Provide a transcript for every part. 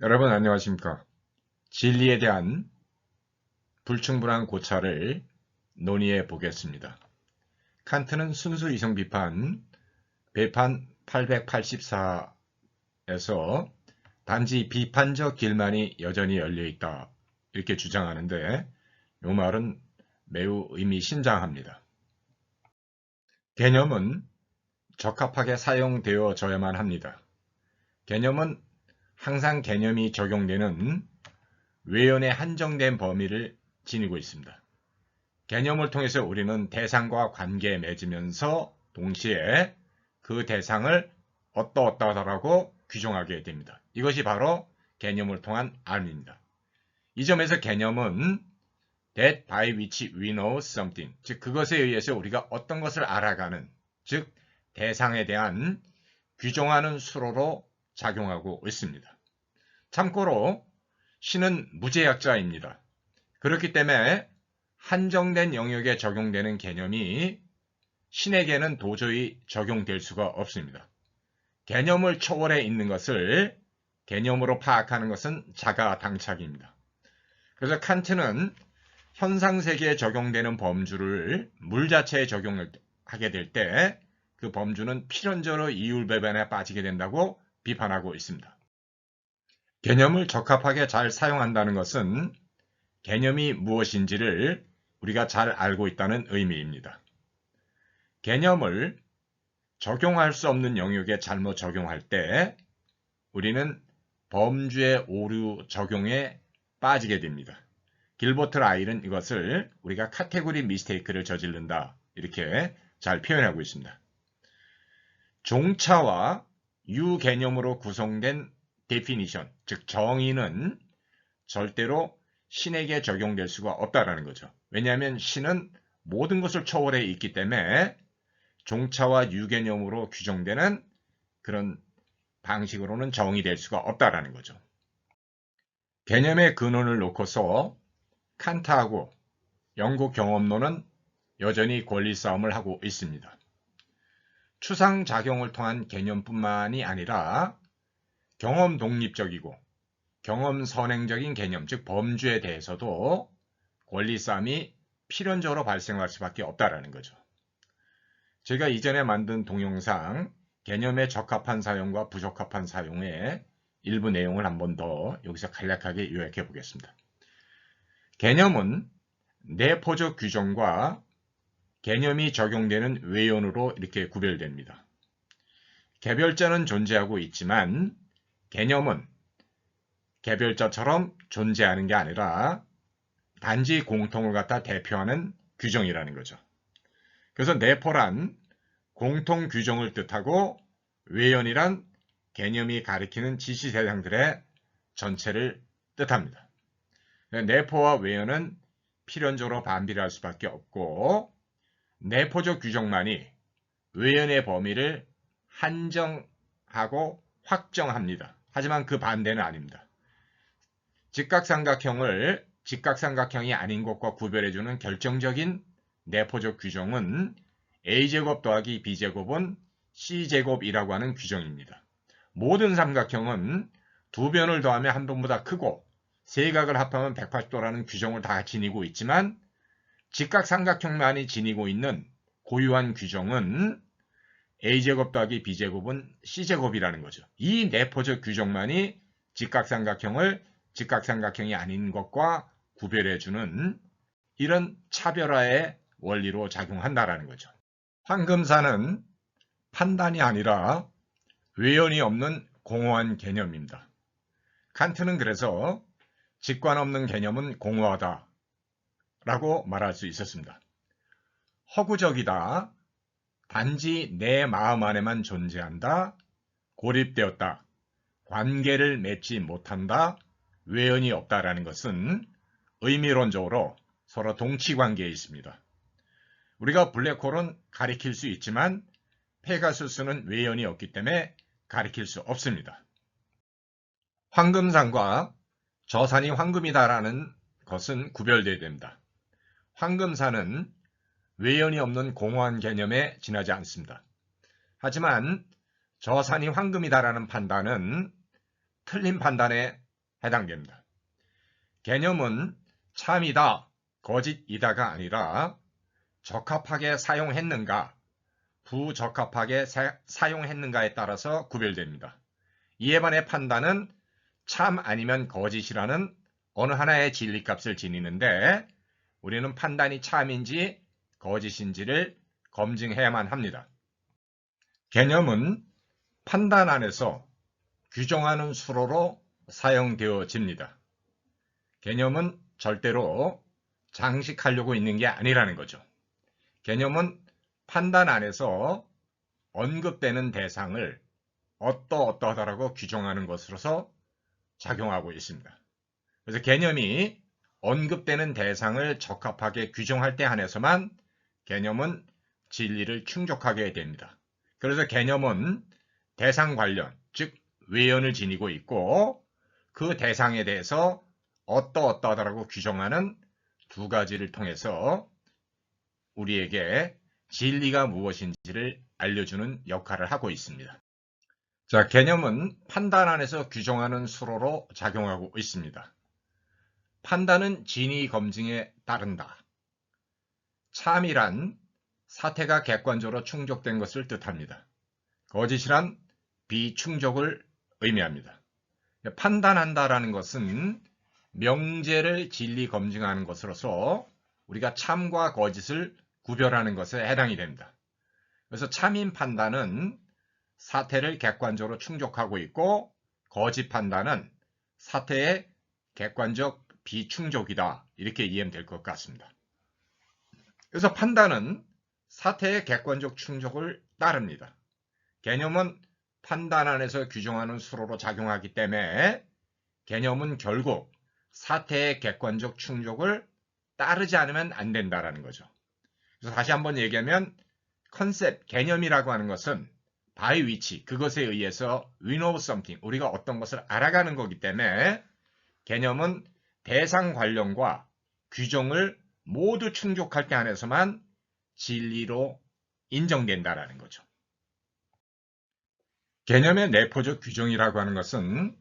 여러분 안녕하십니까? 진리에 대한 불충분한 고찰을 논의해 보겠습니다. 칸트는 순수 이성 배판 884에서 단지 비판적 길만이 여전히 열려 있다 이렇게 주장하는데 이 말은 매우 의미심장합니다. 개념은 적합하게 사용되어져야만 합니다. 개념은 항상 개념이 적용되는 외연의 한정된 범위를 지니고 있습니다. 개념을 통해서 우리는 대상과 관계에 맺으면서 동시에 그 대상을 어떠어떠하다라고 규정하게 됩니다. 이것이 바로 개념을 통한 알입니다. 이 점에서 개념은 that by which we know something, 즉 그것에 의해서 우리가 어떤 것을 알아가는, 즉 대상에 대한 규정하는 수로로 작용하고 있습니다. 참고로 신은 무제약자입니다. 그렇기 때문에 한정된 영역에 적용되는 개념이 신에게는 도저히 적용될 수가 없습니다. 개념을 초월해 있는 것을 개념으로 파악하는 것은 자가당착입니다. 그래서 칸트는 현상세계에 적용되는 범주를 물 자체에 적용하게 될 때 그 범주는 필연적으로 이율배반에 빠지게 된다고 비판하고 있습니다. 개념을 적합하게 잘 사용한다는 것은 개념이 무엇인지를 우리가 잘 알고 있다는 의미입니다. 개념을 적용할 수 없는 영역에 잘못 적용할 때 우리는 범주의 오류 적용에 빠지게 됩니다. 길버트 라일은 이것을 우리가 카테고리 미스테이크를 저지른다 이렇게 잘 표현하고 있습니다. 종차와 유개념으로 구성된 데피니션, 즉 정의는 절대로 신에게 적용될 수가 없다라는 거죠. 왜냐하면 신은 모든 것을 초월해 있기 때문에 종차와 유개념으로 규정되는 그런 방식으로는 정의될 수가 없다라는 거죠. 개념의 근원을 놓고서 칸트하고 영국 경험론은 여전히 권리 싸움을 하고 있습니다. 추상작용을 통한 개념뿐만이 아니라 경험 독립적이고 경험 선행적인 개념, 즉 범주에 대해서도 권리 싸움이 필연적으로 발생할 수밖에 없다라는 거죠. 제가 이전에 만든 동영상 개념에 적합한 사용과 부적합한 사용의 일부 내용을 한 번 더 여기서 간략하게 요약해 보겠습니다. 개념은 내포적 규정과 개념이 적용되는 외연으로 이렇게 구별됩니다. 개별자는 존재하고 있지만 개념은 개별자처럼 존재하는 게 아니라 단지 공통을 갖다 대표하는 규정이라는 거죠. 그래서 내포란 공통 규정을 뜻하고 외연이란 개념이 가리키는 지시 대상들의 전체를 뜻합니다. 내포와 외연은 필연적으로 반비례할 수밖에 없고 내포적 규정만이 외연의 범위를 한정하고 확정합니다. 하지만 그 반대는 아닙니다. 직각삼각형을 직각삼각형이 아닌 것과 구별해주는 결정적인 내포적 규정은 a제곱 더하기 b제곱은 c제곱이라고 하는 규정입니다. 모든 삼각형은 두 변을 더하면 한 변보다 크고 세 각을 합하면 180도라는 규정을 다 지니고 있지만 직각삼각형만이 지니고 있는 고유한 규정은 a제곱 더하기 b제곱은 c제곱이라는 거죠. 이 내포적 규정만이 직각삼각형을 직각삼각형이 아닌 것과 구별해주는 이런 차별화의 원리로 작용한다라는 거죠. 황금사는 판단이 아니라 외연이 없는 공허한 개념입니다. 칸트는 그래서 직관 없는 개념은 공허하다 라고 말할 수 있었습니다. 허구적이다, 단지 내 마음 안에만 존재한다, 고립되었다, 관계를 맺지 못한다, 외연이 없다라는 것은 의미론적으로 서로 동치관계에 있습니다. 우리가 블랙홀은 가리킬 수 있지만 페가수스는 외연이 없기 때문에 가리킬 수 없습니다. 황금산과 저산이 황금이다라는 것은 구별되어야 됩니다. 황금산은 외연이 없는 공허한 개념에 지나지 않습니다. 하지만 저산이 황금이다라는 판단은 틀린 판단에 해당됩니다. 개념은 참이다, 거짓이다가 아니라 적합하게 사용했는가, 부적합하게 사용했는가에 따라서 구별됩니다. 이에 반해 판단은 참 아니면 거짓이라는 어느 하나의 진리값을 지니는데 우리는 판단이 참인지 거짓인지를 검증해야만 합니다. 개념은 판단 안에서 규정하는 수로로 사용되어집니다. 개념은 절대로 장식하려고 있는 게 아니라는 거죠. 개념은 판단 안에서 언급되는 대상을 어떠어떠하다라고 규정하는 것으로서 작용하고 있습니다. 그래서 개념이 언급되는 대상을 적합하게 규정할 때 한해서만 개념은 진리를 충족하게 됩니다. 그래서 개념은 대상 관련, 즉 외연을 지니고 있고 그 대상에 대해서 어떠어떠하다라고 규정하는 두 가지를 통해서 우리에게 진리가 무엇인지를 알려주는 역할을 하고 있습니다. 자, 개념은 판단 안에서 규정하는 수로로 작용하고 있습니다. 판단은 진위 검증에 따른다. 참이란 사태가 객관적으로 충족된 것을 뜻합니다. 거짓이란 비충족을 의미합니다. 판단한다라는 것은 명제를 진리 검증하는 것으로서 우리가 참과 거짓을 구별하는 것에 해당이 됩니다. 그래서 참인 판단은 사태를 객관적으로 충족하고 있고 거짓 판단은 사태의 객관적 비충족이다. 이렇게 이해하면 될 것 같습니다. 그래서 판단은 사태의 객관적 충족을 따릅니다. 개념은 판단 안에서 규정하는 수로로 작용하기 때문에 개념은 결국 사태의 객관적 충족을 따르지 않으면 안 된다는 거죠. 그래서 다시 한번 얘기하면 컨셉, 개념이라고 하는 것은 by which, 그것에 의해서 we know something, 우리가 어떤 것을 알아가는 거기 때문에 개념은 대상 관련과 규정을 모두 충족할 때 한해서만 진리로 인정된다라는 거죠. 개념의 내포적 규정이라고 하는 것은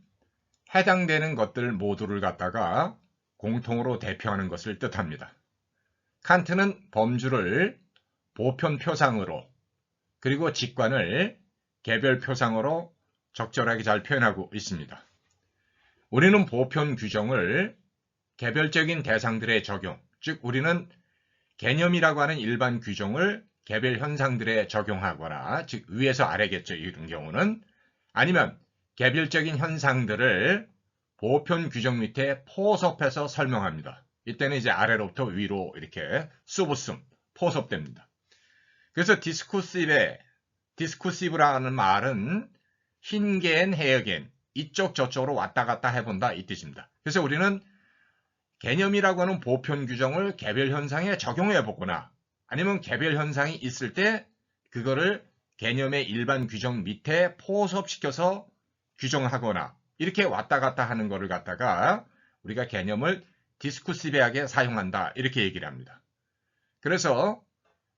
해당되는 것들 모두를 갖다가 공통으로 대표하는 것을 뜻합니다. 칸트는 범주를 보편 표상으로 그리고 직관을 개별 표상으로 적절하게 잘 표현하고 있습니다. 우리는 보편 규정을 개별적인 대상들의 적용, 즉 우리는 개념이라고 하는 일반 규정을 개별 현상들에 적용하거나, 즉 위에서 아래겠죠. 이런 경우는. 아니면 개별적인 현상들을 보편 규정 밑에 포섭해서 설명합니다. 이때는 이제 아래로부터 위로 이렇게 수부슴, 포섭됩니다. 그래서 디스쿠시브라는 말은 흰개엔 헤어겐, 이쪽 저쪽으로 왔다 갔다 해본다 이 뜻입니다. 그래서 우리는 개념이라고 하는 보편 규정을 개별 현상에 적용해 보거나 아니면 개별 현상이 있을 때 그거를 개념의 일반 규정 밑에 포섭시켜서 규정하거나 이렇게 왔다 갔다 하는 거를 갖다가 우리가 개념을 디스쿠시브하게 사용한다 이렇게 얘기를 합니다. 그래서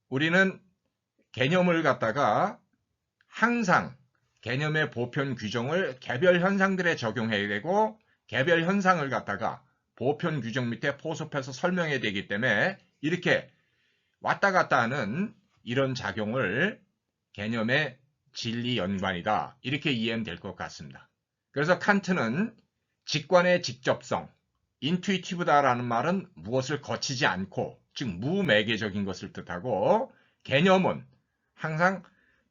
우리는 개념을 갖다가 항상 개념의 보편 규정을 개별 현상들에 적용해야 되고 개별 현상을 갖다가 보편 규정 밑에 포섭해서 설명해야 되기 때문에 이렇게 왔다 갔다 하는 이런 작용을 개념의 진리 연관이다 이렇게 이해하면 될 것 같습니다. 그래서 칸트는 직관의 직접성, 인투이티브다라는 말은 무엇을 거치지 않고 즉 무매개적인 것을 뜻하고 개념은 항상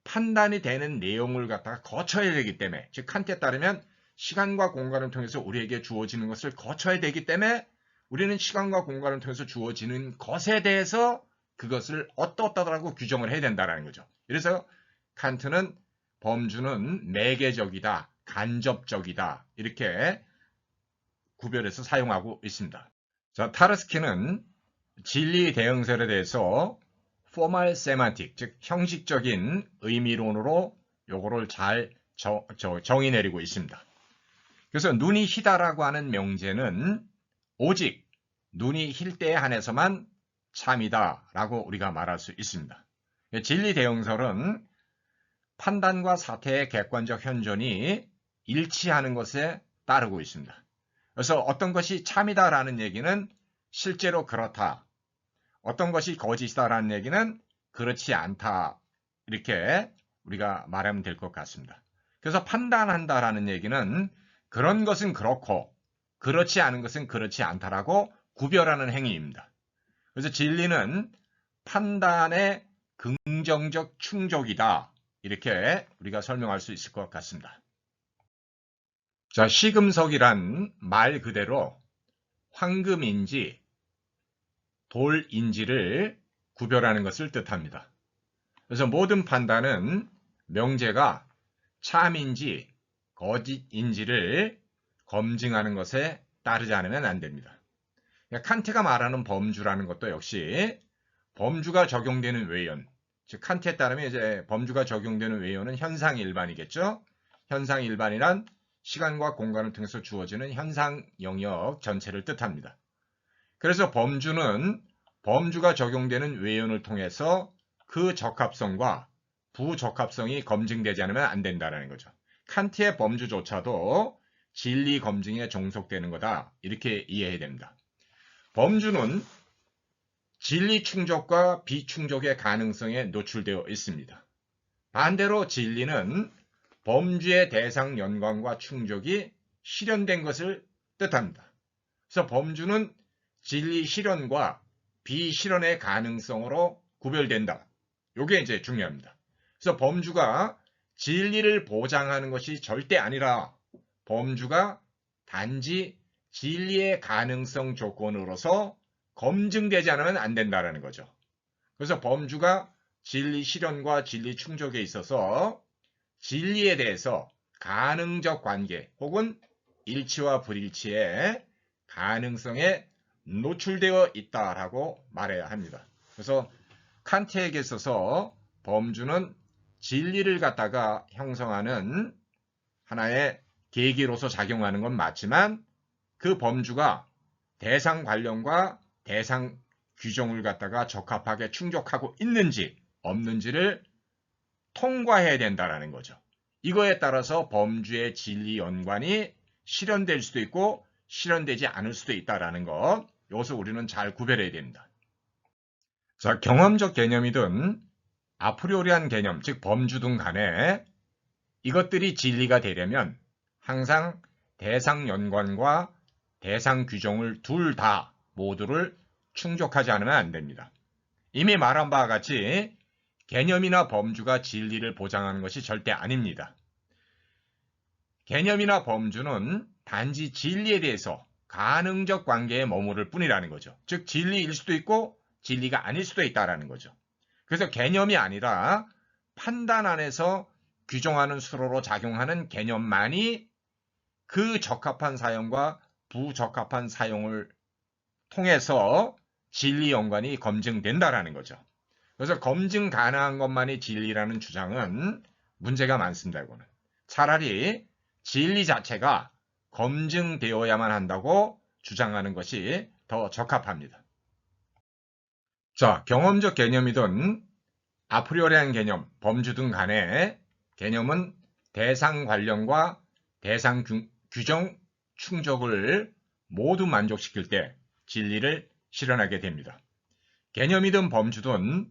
판단이 되는 내용을 갖다가 거쳐야 되기 때문에 즉 칸트에 따르면 시간과 공간을 통해서 우리에게 주어지는 것을 거쳐야 되기 때문에 우리는 시간과 공간을 통해서 주어지는 것에 대해서 그것을 어떠어떠하다고 규정을 해야 된다는 거죠. 그래서 칸트는 범주는 매개적이다, 간접적이다 이렇게 구별해서 사용하고 있습니다. 자, 타르스키는 진리 대응설에 대해서 formal semantic, 즉 형식적인 의미론으로 요거를 잘 정의 내리고 있습니다. 그래서 눈이 희다라고 하는 명제는 오직 눈이 힐 때에 한해서만 참이다라고 우리가 말할 수 있습니다. 진리 대응설은 판단과 사태의 객관적 현존이 일치하는 것에 따르고 있습니다. 그래서 어떤 것이 참이다라는 얘기는 실제로 그렇다. 어떤 것이 거짓이다라는 얘기는 그렇지 않다. 이렇게 우리가 말하면 될 것 같습니다. 그래서 판단한다라는 얘기는 그런 것은 그렇고 그렇지 않은 것은 그렇지 않다라고 구별하는 행위입니다. 그래서 진리는 판단의 긍정적 충족이다. 이렇게 우리가 설명할 수 있을 것 같습니다. 자, 시금석이란 말 그대로 황금인지 돌인지를 구별하는 것을 뜻합니다. 그래서 모든 판단은 명제가 참인지 거짓인지를 검증하는 것에 따르지 않으면 안 됩니다. 칸트가 말하는 범주라는 것도 역시 범주가 적용되는 외연, 즉 칸트에 따르면 이제 범주가 적용되는 외연은 현상일반이겠죠. 현상일반이란 시간과 공간을 통해서 주어지는 현상 영역 전체를 뜻합니다. 그래서 범주는 범주가 적용되는 외연을 통해서 그 적합성과 부적합성이 검증되지 않으면 안 된다는 거죠. 칸트의 범주조차도 진리 검증에 종속되는 거다. 이렇게 이해해야 됩니다. 범주는 진리 충족과 비충족의 가능성에 노출되어 있습니다. 반대로 진리는 범주의 대상 연관과 충족이 실현된 것을 뜻합니다. 그래서 범주는 진리 실현과 비실현의 가능성으로 구별된다. 이게 이제 중요합니다. 그래서 범주가 진리를 보장하는 것이 절대 아니라 범주가 단지 진리의 가능성 조건으로서 검증되지 않으면 안 된다는 거죠. 그래서 범주가 진리 실현과 진리 충족에 있어서 진리에 대해서 가능적 관계 혹은 일치와 불일치의 가능성에 노출되어 있다라고 말해야 합니다. 그래서 칸트에게 있어서 범주는 진리를 갖다가 형성하는 하나의 계기로서 작용하는 건 맞지만 그 범주가 대상 관련과 대상 규정을 갖다가 적합하게 충족하고 있는지 없는지를 통과해야 된다는 거죠. 이거에 따라서 범주의 진리 연관이 실현될 수도 있고 실현되지 않을 수도 있다는 것, 이것을 우리는 잘 구별해야 됩니다. 자, 경험적 개념이든 아프리오리한 개념, 즉 범주든 간에 이것들이 진리가 되려면 항상 대상 연관과 대상 규정을 둘 다 모두를 충족하지 않으면 안 됩니다. 이미 말한 바와 같이 개념이나 범주가 진리를 보장하는 것이 절대 아닙니다. 개념이나 범주는 단지 진리에 대해서 가능적 관계에 머무를 뿐이라는 거죠. 즉 진리일 수도 있고 진리가 아닐 수도 있다는 거죠. 그래서 개념이 아니라 판단 안에서 규정하는 수로로 작용하는 개념만이 그 적합한 사용과 부적합한 사용을 통해서 진리 연관이 검증된다는 거죠. 그래서 검증 가능한 것만이 진리라는 주장은 문제가 많습니다. 이거는 차라리 진리 자체가 검증되어야만 한다고 주장하는 것이 더 적합합니다. 자, 경험적 개념이든 아프리오리한 개념, 범주든 간에 개념은 대상 관련과 대상 규정 충족을 모두 만족시킬 때 진리를 실현하게 됩니다. 개념이든 범주든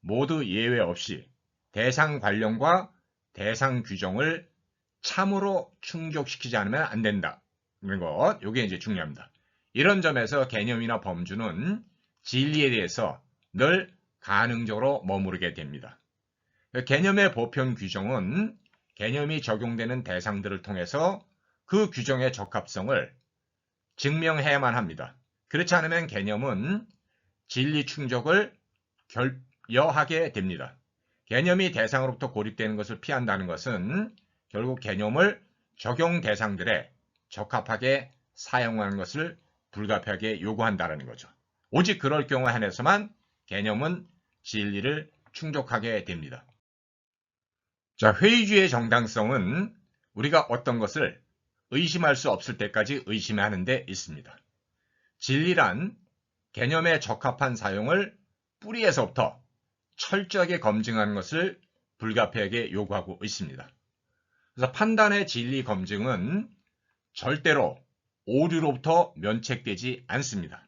모두 예외 없이 대상 관련과 대상 규정을 참으로 충족시키지 않으면 안 된다는 것, 이게 이제 중요합니다. 이런 점에서 개념이나 범주는 진리에 대해서 늘 가능적으로 머무르게 됩니다. 개념의 보편 규정은 개념이 적용되는 대상들을 통해서 그 규정의 적합성을 증명해야만 합니다. 그렇지 않으면 개념은 진리 충족을 결여하게 됩니다. 개념이 대상으로부터 고립되는 것을 피한다는 것은 결국 개념을 적용 대상들에 적합하게 사용하는 것을 불가피하게 요구한다는 거죠. 오직 그럴 경우에 한해서만 개념은 진리를 충족하게 됩니다. 자, 회의주의 정당성은 우리가 어떤 것을 의심할 수 없을 때까지 의심하는 데 있습니다. 진리란 개념의 적합한 사용을 뿌리에서부터 철저하게 검증하는 것을 불가피하게 요구하고 있습니다. 그래서 판단의 진리 검증은 절대로 오류로부터 면책되지 않습니다.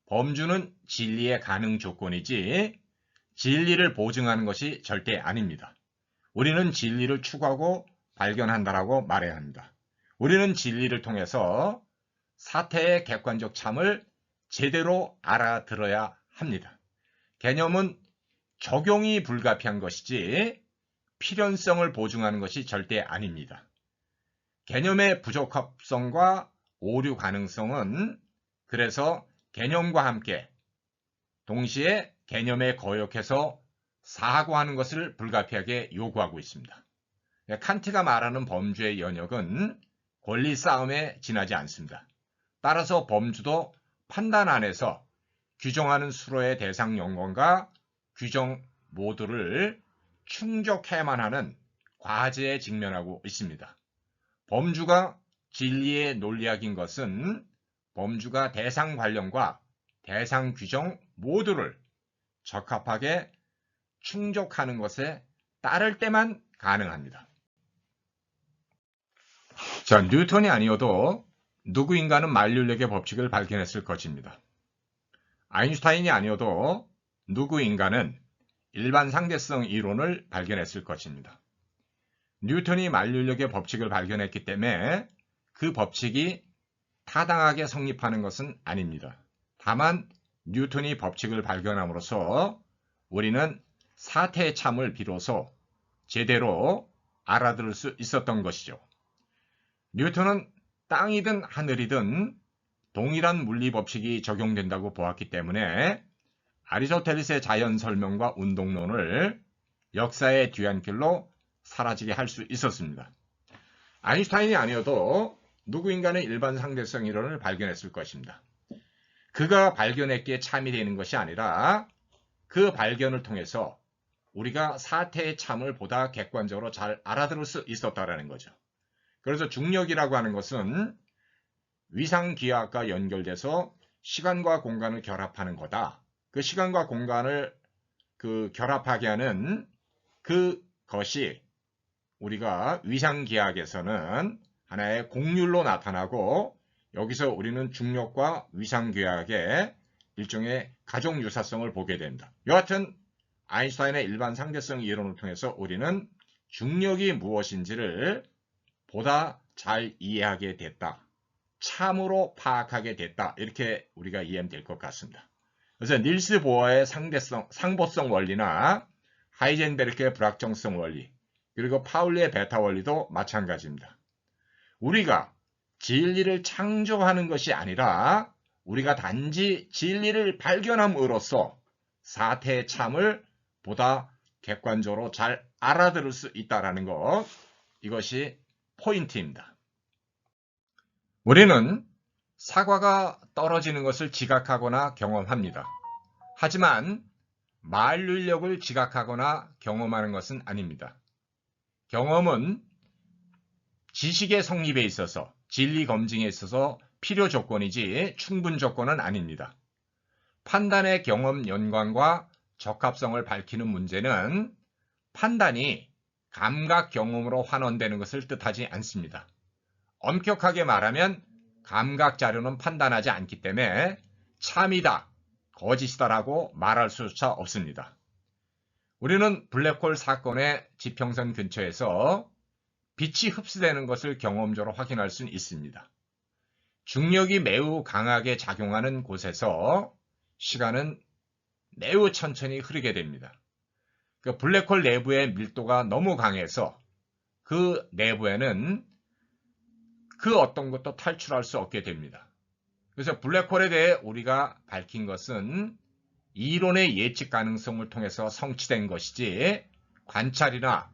범주는 진리의 가능 조건이지 진리를 보증하는 것이 절대 아닙니다. 우리는 진리를 추구하고 발견한다라고 말해야 합니다. 우리는 진리를 통해서 사태의 객관적 참을 제대로 알아들어야 합니다. 개념은 적용이 불가피한 것이지 필연성을 보증하는 것이 절대 아닙니다. 개념의 부적합성과 오류 가능성은 그래서 개념과 함께 동시에 개념에 거역해서 사고하는 것을 불가피하게 요구하고 있습니다. 칸트가 말하는 범주의 영역은 권리 싸움에 지나지 않습니다. 따라서 범주도 판단 안에서 규정하는 수로의 대상 연관과 규정 모두를 충족해야만 하는 과제에 직면하고 있습니다. 범주가 진리의 논리학인 것은 범주가 대상 관련과 대상 규정 모두를 적합하게 충족하는 것에 따를 때만 가능합니다. 자, 뉴턴이 아니어도 누구인가는 만류력의 법칙을 발견했을 것입니다. 아인슈타인이 아니어도 누구인가는 일반 상대성 이론을 발견했을 것입니다. 뉴턴이 만류력의 법칙을 발견했기 때문에 그 법칙이 타당하게 성립하는 것은 아닙니다. 다만 뉴턴이 법칙을 발견함으로써 우리는 사태의 참을 비로소 제대로 알아들을 수 있었던 것이죠. 뉴턴은 땅이든 하늘이든 동일한 물리 법칙이 적용된다고 보았기 때문에 아리스토텔레스의 자연 설명과 운동론을 역사의 뒤안길로 사라지게 할 수 있었습니다. 아인슈타인이 아니어도 누구인가는 일반 상대성 이론을 발견했을 것입니다. 그가 발견했기에 참이 되는 것이 아니라 그 발견을 통해서 우리가 사태의 참을 보다 객관적으로 잘 알아들을 수 있었다는 거죠. 그래서 중력이라고 하는 것은 위상기하학과 연결돼서 시간과 공간을 결합하는 거다. 그 시간과 공간을 결합하게 하는 그것이 우리가 위상기하학에서는 하나의 공률로 나타나고 여기서 우리는 중력과 위상기하학의 일종의 가족유사성을 보게 됩니다. 여하튼 아인슈타인의 일반 상대성 이론을 통해서 우리는 중력이 무엇인지를 보다 잘 이해하게 됐다. 참으로 파악하게 됐다. 이렇게 우리가 이해하면 될 것 같습니다. 그래서 닐스 보어의 상보성 원리나 하이젠베르크의 불확정성 원리, 그리고 파울리의 베타 원리도 마찬가지입니다. 우리가 진리를 창조하는 것이 아니라 우리가 단지 진리를 발견함으로써 사태의 참을 보다 객관적으로 잘 알아들을 수 있다는 것, 이것이 포인트입니다. 우리는 사과가 떨어지는 것을 지각하거나 경험합니다. 하지만 만류력을 지각하거나 경험하는 것은 아닙니다. 경험은 지식의 성립에 있어서 진리 검증에 있어서 필요 조건이지 충분 조건은 아닙니다. 판단의 경험 연관과 적합성을 밝히는 문제는 판단이 감각 경험으로 환원되는 것을 뜻하지 않습니다. 엄격하게 말하면 감각 자료는 판단하지 않기 때문에 참이다, 거짓이다라고 말할 수조차 없습니다. 우리는 블랙홀 사건의 지평선 근처에서 빛이 흡수되는 것을 경험적으로 확인할 수는 있습니다. 중력이 매우 강하게 작용하는 곳에서 시간은 매우 천천히 흐르게 됩니다. 그 블랙홀 내부의 밀도가 너무 강해서 그 내부에는 그 어떤 것도 탈출할 수 없게 됩니다. 그래서 블랙홀에 대해 우리가 밝힌 것은 이론의 예측 가능성을 통해서 성취된 것이지 관찰이나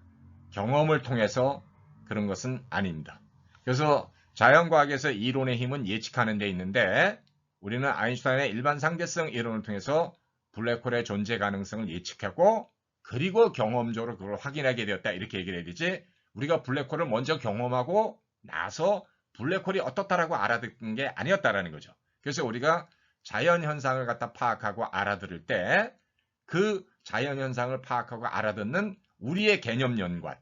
경험을 통해서 그런 것은 아닙니다. 그래서 자연과학에서 이론의 힘은 예측하는 데 있는데 우리는 아인슈타인의 일반 상대성 이론을 통해서 블랙홀의 존재 가능성을 예측하고 그리고 경험적으로 그걸 확인하게 되었다 이렇게 얘기를 해야 되지, 우리가 블랙홀을 먼저 경험하고 나서 블랙홀이 어떻다라고 알아듣는 게 아니었다라는 거죠. 그래서 우리가 자연현상을 갖다 파악하고 알아들을 때 그 자연현상을 파악하고 알아듣는 우리의 개념 연관,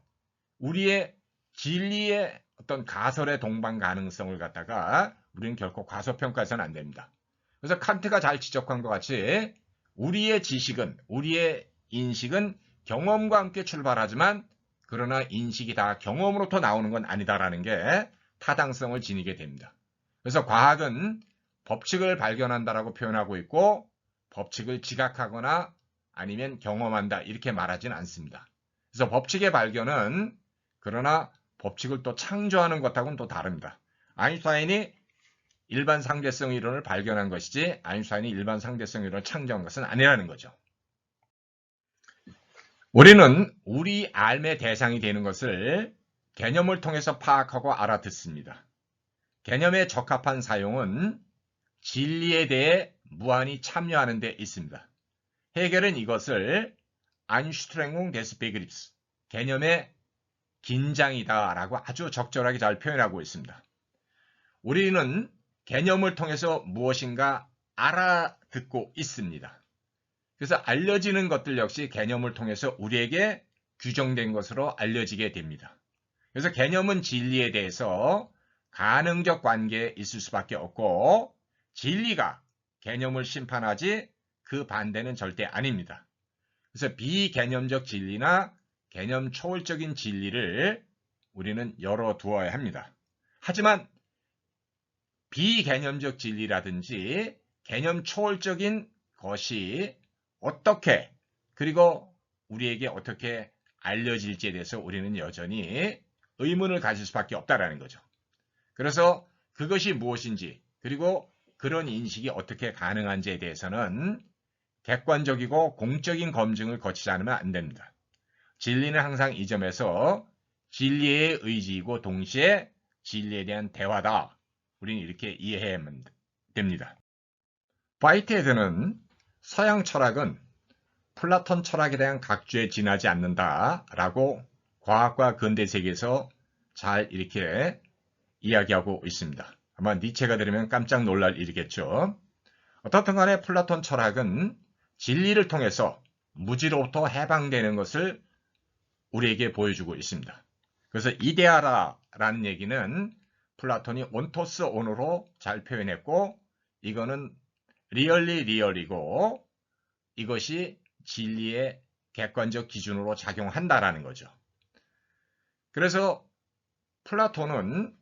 우리의 진리의 어떤 가설의 동반 가능성을 갖다가 우리는 결코 과소평가해서는 안 됩니다. 그래서 칸트가 잘 지적한 것 같이 우리의 지식은, 우리의 인식은 경험과 함께 출발하지만 그러나 인식이 다 경험으로부터 나오는 건 아니다라는 게 타당성을 지니게 됩니다. 그래서 과학은 법칙을 발견한다라고 표현하고 있고 법칙을 지각하거나 아니면 경험한다 이렇게 말하지는 않습니다. 그래서 법칙의 발견은 그러나 법칙을 또 창조하는 것하고는 또 다릅니다. 아인슈타인이 일반 상대성 이론을 발견한 것이지 아인슈타인이 일반 상대성 이론을 창조한 것은 아니라는 거죠. 우리는 우리 삶의 대상이 되는 것을 개념을 통해서 파악하고 알아듣습니다. 개념의 적합한 사용은 진리에 대해 무한히 참여하는 데 있습니다. 헤겔은 이것을 Anstrengung des Begriffs, 개념의 긴장이다 라고 아주 적절하게 잘 표현하고 있습니다. 우리는 개념을 통해서 무엇인가 알아듣고 있습니다. 그래서 알려지는 것들 역시 개념을 통해서 우리에게 규정된 것으로 알려지게 됩니다. 그래서 개념은 진리에 대해서 가능적 관계에 있을 수밖에 없고 진리가 개념을 심판하지 그 반대는 절대 아닙니다. 그래서 비개념적 진리나 개념 초월적인 진리를 우리는 열어두어야 합니다. 하지만 비개념적 진리라든지 개념 초월적인 것이 어떻게 그리고 우리에게 어떻게 알려질지에 대해서 우리는 여전히 의문을 가질 수밖에 없다라는 거죠. 그래서 그것이 무엇인지 그리고 그런 인식이 어떻게 가능한지에 대해서는 객관적이고 공적인 검증을 거치지 않으면 안 됩니다. 진리는 항상 이 점에서 진리의 의지이고 동시에 진리에 대한 대화다. 우리는 이렇게 이해해야 됩니다. 화이트헤드는 서양 철학은 플라톤 철학에 대한 각주에 지나지 않는다라고 과학과 근대 세계에서 잘 이렇게 이야기하고 있습니다. 아마 니체가 들으면 깜짝 놀랄 일이겠죠. 어떻든 간에 플라톤 철학은 진리를 통해서 무지로부터 해방되는 것을 우리에게 보여주고 있습니다. 그래서 이데아라라는 얘기는 플라톤이 온토스 온으로 잘 표현했고 이거는 리얼리 리얼이고 이것이 진리의 객관적 기준으로 작용한다라는 거죠. 그래서 플라톤은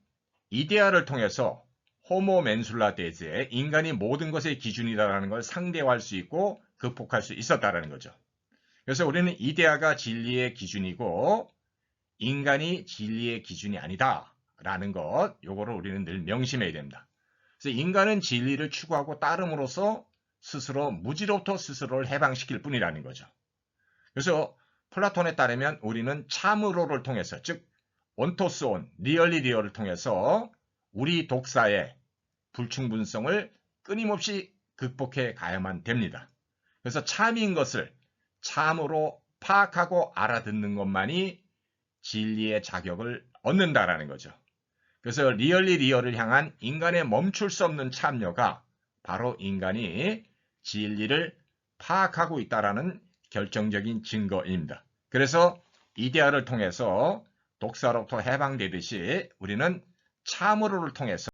이데아를 통해서 호모 맨술라 데즈에 인간이 모든 것의 기준이다라는 걸 상대화할 수 있고 극복할 수 있었다라는 거죠. 그래서 우리는 이데아가 진리의 기준이고 인간이 진리의 기준이 아니다라는 것, 요거를 우리는 늘 명심해야 됩니다. 그래서 인간은 진리를 추구하고 따름으로써 스스로 무지로부터 스스로를 해방시킬 뿐이라는 거죠. 그래서 플라톤에 따르면 우리는 참으로를 통해서 즉 온토스온, 리얼리 리얼을 통해서 우리 독사의 불충분성을 끊임없이 극복해 가야만 됩니다. 그래서 참인 것을 참으로 파악하고 알아듣는 것만이 진리의 자격을 얻는다라는 거죠. 그래서 리얼리 리얼을 향한 인간의 멈출 수 없는 참여가 바로 인간이 진리를 파악하고 있다라는 결정적인 증거입니다. 그래서 이데아를 통해서 독사로부터 해방되듯이 우리는 참으로를 통해서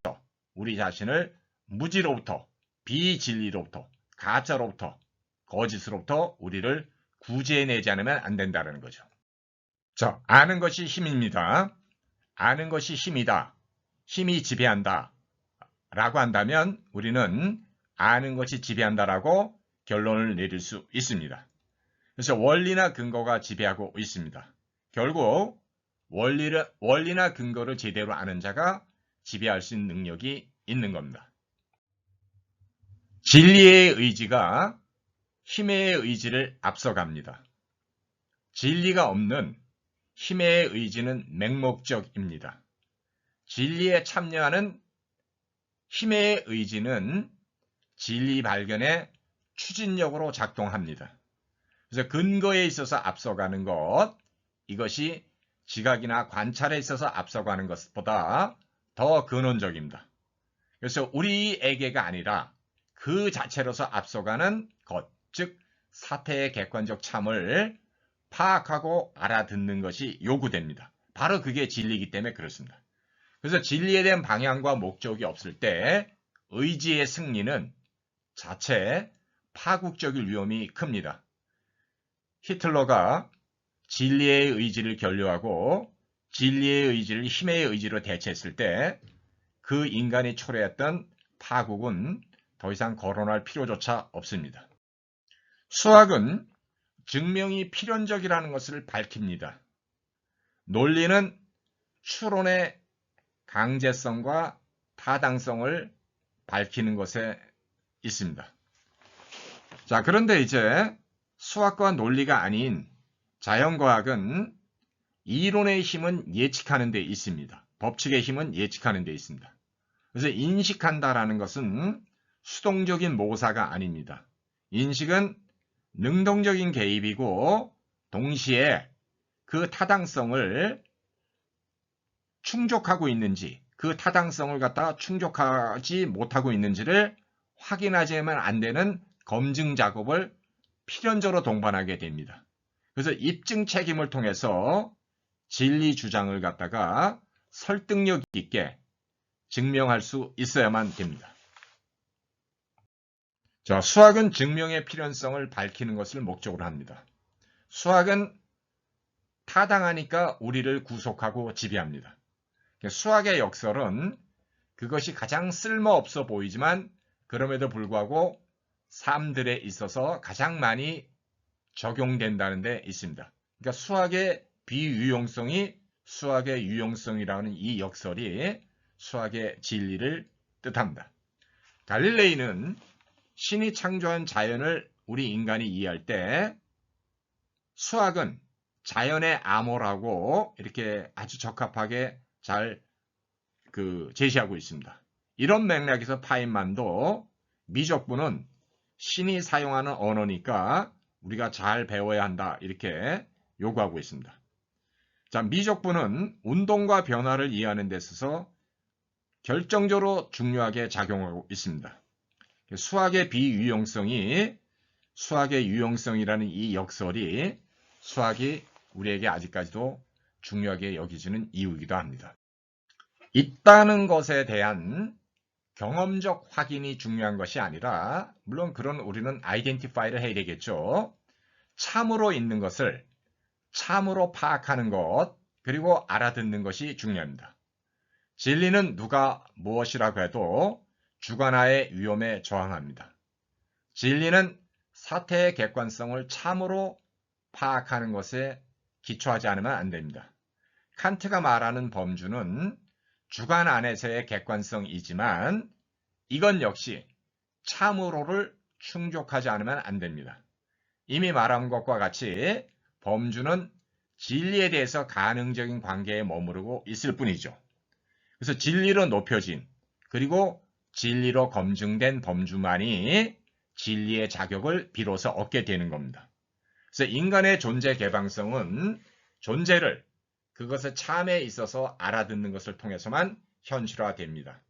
우리 자신을 무지로부터 비진리로부터 가짜로부터 거짓으로부터 우리를 구제해내지 않으면 안 된다는 거죠. 자, 아는 것이 힘입니다. 아는 것이 힘이다. 힘이 지배한다. 라고 한다면 우리는 아는 것이 지배한다라고 결론을 내릴 수 있습니다. 그래서 원리나 근거가 지배하고 있습니다. 결국 원리나 근거를 제대로 아는 자가 지배할 수 있는 능력이 있는 겁니다. 진리의 의지가 힘의 의지를 앞서갑니다. 진리가 없는 힘의 의지는 맹목적입니다. 진리에 참여하는 힘의 의지는 진리 발견의 추진력으로 작동합니다. 그래서 근거에 있어서 앞서가는 것, 이것이 지각이나 관찰에 있어서 앞서가는 것보다 더 근원적입니다. 그래서 우리에게가 아니라 그 자체로서 앞서가는 것, 즉 사태의 객관적 참을 파악하고 알아듣는 것이 요구됩니다. 바로 그게 진리이기 때문에 그렇습니다. 그래서 진리에 대한 방향과 목적이 없을 때 의지의 승리는 자체 파국적일 위험이 큽니다. 히틀러가 진리의 의지를 견료하고 진리의 의지를 힘의 의지로 대체했을 때 그 인간이 초래했던 파국은 더 이상 거론할 필요조차 없습니다. 수학은 증명이 필연적이라는 것을 밝힙니다. 논리는 추론의 강제성과 타당성을 밝히는 것에 있습니다. 자, 그런데 이제 수학과 논리가 아닌 자연과학은 이론의 힘은 예측하는 데 있습니다. 법칙의 힘은 예측하는 데 있습니다. 그래서 인식한다라는 것은 수동적인 모사가 아닙니다. 인식은 능동적인 개입이고 동시에 그 타당성을 충족하고 있는지, 그 타당성을 갖다가 충족하지 못하고 있는지를 확인하지만 안 되는 검증 작업을 필연적으로 동반하게 됩니다. 그래서 입증 책임을 통해서 진리 주장을 갖다가 설득력 있게 증명할 수 있어야만 됩니다. 자, 수학은 증명의 필연성을 밝히는 것을 목적으로 합니다. 수학은 타당하니까 우리를 구속하고 지배합니다. 수학의 역설은 그것이 가장 쓸모없어 보이지만 그럼에도 불구하고 삶들에 있어서 가장 많이 적용된다는 데 있습니다. 그러니까 수학의 비유용성이 수학의 유용성이라는 이 역설이 수학의 진리를 뜻합니다. 갈릴레이는 신이 창조한 자연을 우리 인간이 이해할 때 수학은 자연의 암호라고 이렇게 아주 적합하게 잘 제시하고 있습니다. 이런 맥락에서 파인만도 미적분은 신이 사용하는 언어니까 우리가 잘 배워야 한다 이렇게 요구하고 있습니다. 자, 미적분은 운동과 변화를 이해하는 데 있어서 결정적으로 중요하게 작용하고 있습니다. 수학의 비유용성이 수학의 유용성이라는 이 역설이 수학이 우리에게 아직까지도 중요하게 여기지는 이유이기도 합니다. 있다는 것에 대한 경험적 확인이 중요한 것이 아니라 물론 그런 우리는 아이덴티파이를 해야 되겠죠. 참으로 있는 것을 참으로 파악하는 것 그리고 알아듣는 것이 중요합니다. 진리는 누가 무엇이라고 해도 주관하의 위험에 저항합니다. 진리는 사태의 객관성을 참으로 파악하는 것에 기초하지 않으면 안 됩니다. 칸트가 말하는 범주는 주관 안에서의 객관성이지만 이건 역시 참으로를 충족하지 않으면 안 됩니다. 이미 말한 것과 같이 범주는 진리에 대해서 가능적인 관계에 머무르고 있을 뿐이죠. 그래서 진리로 높여진 그리고 진리로 검증된 범주만이 진리의 자격을 비로소 얻게 되는 겁니다. 그래서 인간의 존재 개방성은 존재를 그것의 참에 있어서 알아듣는 것을 통해서만 현실화됩니다.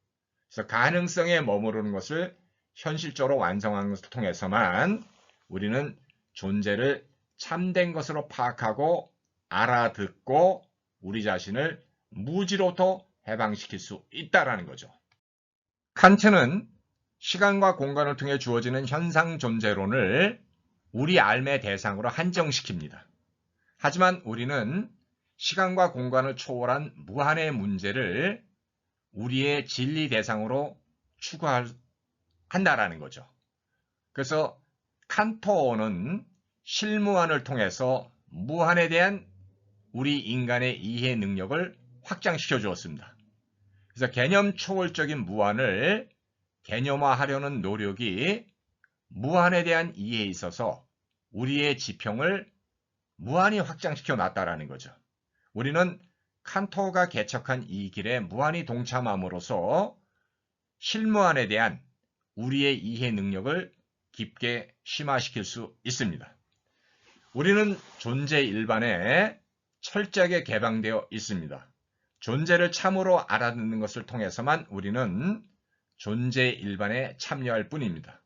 그래서 가능성에 머무르는 것을 현실적으로 완성하는 것을 통해서만 우리는 존재를 참된 것으로 파악하고 알아듣고 우리 자신을 무지로부터 해방시킬 수 있다는 거죠. 칸트는 시간과 공간을 통해 주어지는 현상 존재론을 우리 삶의 대상으로 한정시킵니다. 하지만 우리는 시간과 공간을 초월한 무한의 문제를 우리의 진리 대상으로 추구한다라는 거죠. 그래서 칸토는 실무안을 통해서 무한에 대한 우리 인간의 이해 능력을 확장시켜 주었습니다. 그래서 개념 초월적인 무한을 개념화하려는 노력이 무한에 대한 이해에 있어서 우리의 지평을 무한히 확장시켜 놨다라는 거죠. 우리는 칸토가 개척한 이 길에 무한히 동참함으로써 실무안에 대한 우리의 이해 능력을 깊게 심화시킬 수 있습니다. 우리는 존재 일반에 철저하게 개방되어 있습니다. 존재를 참으로 알아듣는 것을 통해서만 우리는 존재 일반에 참여할 뿐입니다.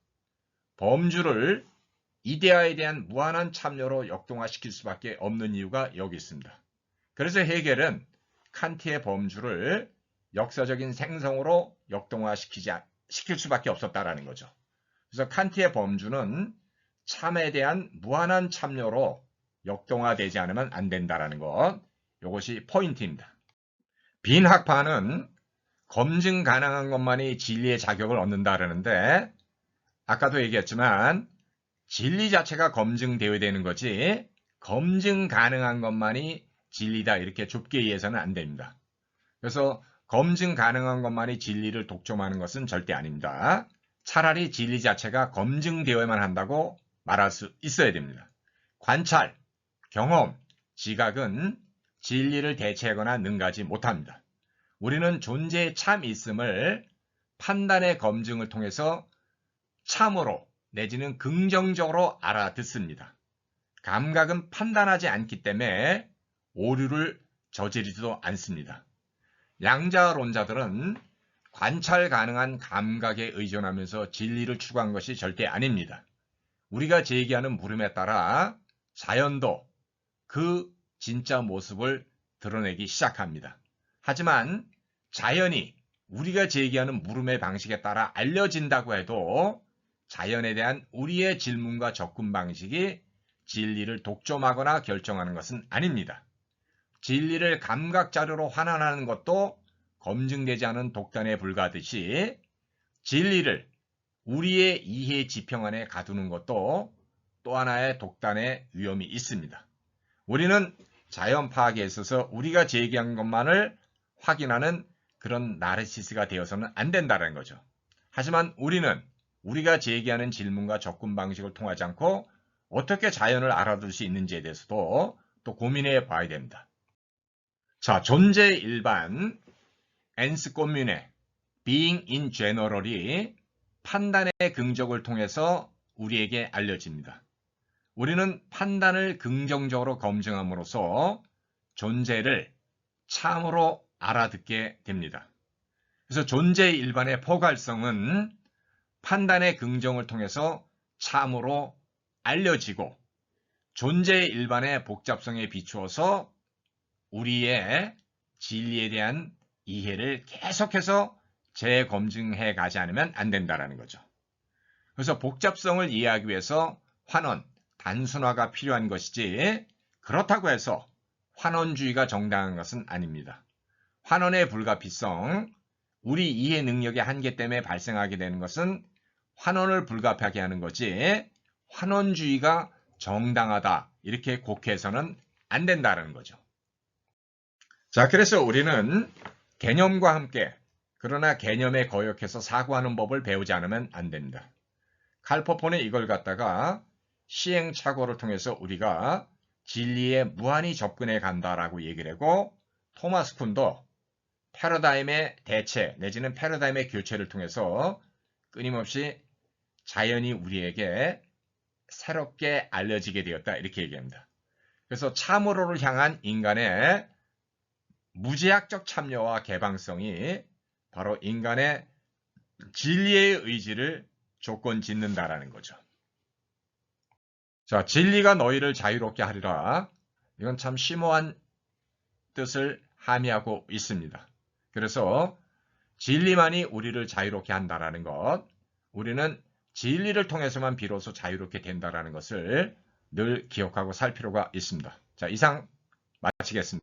범주를 이데아에 대한 무한한 참여로 역동화시킬 수밖에 없는 이유가 여기 있습니다. 그래서 헤겔은 칸트의 범주를 역사적인 생성으로 시킬 수밖에 없었다라는 거죠. 그래서 칸트의 범주는 참에 대한 무한한 참여로 역동화되지 않으면 안 된다라는 것. 이것이 포인트입니다. 빈 학파는 검증 가능한 것만이 진리의 자격을 얻는다라는데 아까도 얘기했지만 진리 자체가 검증되어야 되는 거지 검증 가능한 것만이 진리다 이렇게 좁게 이해해서는 안 됩니다. 그래서 검증 가능한 것만이 진리를 독점하는 것은 절대 아닙니다. 차라리 진리 자체가 검증되어야만 한다고 말할 수 있어야 됩니다. 관찰, 경험, 지각은 진리를 대체하거나 능가하지 못합니다. 우리는 존재의 참 있음을 판단의 검증을 통해서 참으로 내지는 긍정적으로 알아듣습니다. 감각은 판단하지 않기 때문에 오류를 저지르지도 않습니다. 양자론자들은 관찰 가능한 감각에 의존하면서 진리를 추구한 것이 절대 아닙니다. 우리가 제기하는 물음에 따라 자연도 그 진짜 모습을 드러내기 시작합니다. 하지만 자연이 우리가 제기하는 물음의 방식에 따라 알려진다고 해도 자연에 대한 우리의 질문과 접근 방식이 진리를 독점하거나 결정하는 것은 아닙니다. 진리를 감각 자료로 환원하는 것도 검증되지 않은 독단에 불과하듯이 진리를 우리의 이해 지평 안에 가두는 것도 또 하나의 독단의 위험이 있습니다. 우리는 자연 파악에 있어서 우리가 제기한 것만을 확인하는 그런 나르시스가 되어서는 안 된다는 거죠. 하지만 우리는 우리가 제기하는 질문과 접근 방식을 통하지 않고 어떻게 자연을 알아둘 수 있는지에 대해서도 또 고민해 봐야 됩니다. 자, 존재의 일반, ens comune, being in general이 판단의 긍정을 통해서 우리에게 알려집니다. 우리는 판단을 긍정적으로 검증함으로써 존재를 참으로 알아듣게 됩니다. 그래서 존재의 일반의 포괄성은 판단의 긍정을 통해서 참으로 알려지고 존재의 일반의 복잡성에 비추어서 우리의 진리에 대한 이해를 계속해서 재검증해 가지 않으면 안 된다는 거죠. 그래서 복잡성을 이해하기 위해서 환원, 단순화가 필요한 것이지 그렇다고 해서 환원주의가 정당한 것은 아닙니다. 환원의 불가피성, 우리 이해 능력의 한계 때문에 발생하게 되는 것은 환원을 불가피하게 하는 거지 환원주의가 정당하다 이렇게 곡해서는 안 된다는 거죠. 자, 그래서 우리는 개념과 함께 그러나 개념에 거역해서 사고하는 법을 배우지 않으면 안 됩니다. 칼 포폰은 이걸 갖다가 시행착오를 통해서 우리가 진리에 무한히 접근해 간다라고 얘기를 하고 토마스 쿤도 패러다임의 대체 내지는 패러다임의 교체를 통해서 끊임없이 자연이 우리에게 새롭게 알려지게 되었다 이렇게 얘기합니다. 그래서 참으로를 향한 인간의 무제약적 참여와 개방성이 바로 인간의 진리의 의지를 조건 짓는다라는 거죠. 자, 진리가 너희를 자유롭게 하리라. 이건 참 심오한 뜻을 함의하고 있습니다. 그래서 진리만이 우리를 자유롭게 한다라는 것, 우리는 진리를 통해서만 비로소 자유롭게 된다라는 것을 늘 기억하고 살 필요가 있습니다. 자, 이상 마치겠습니다.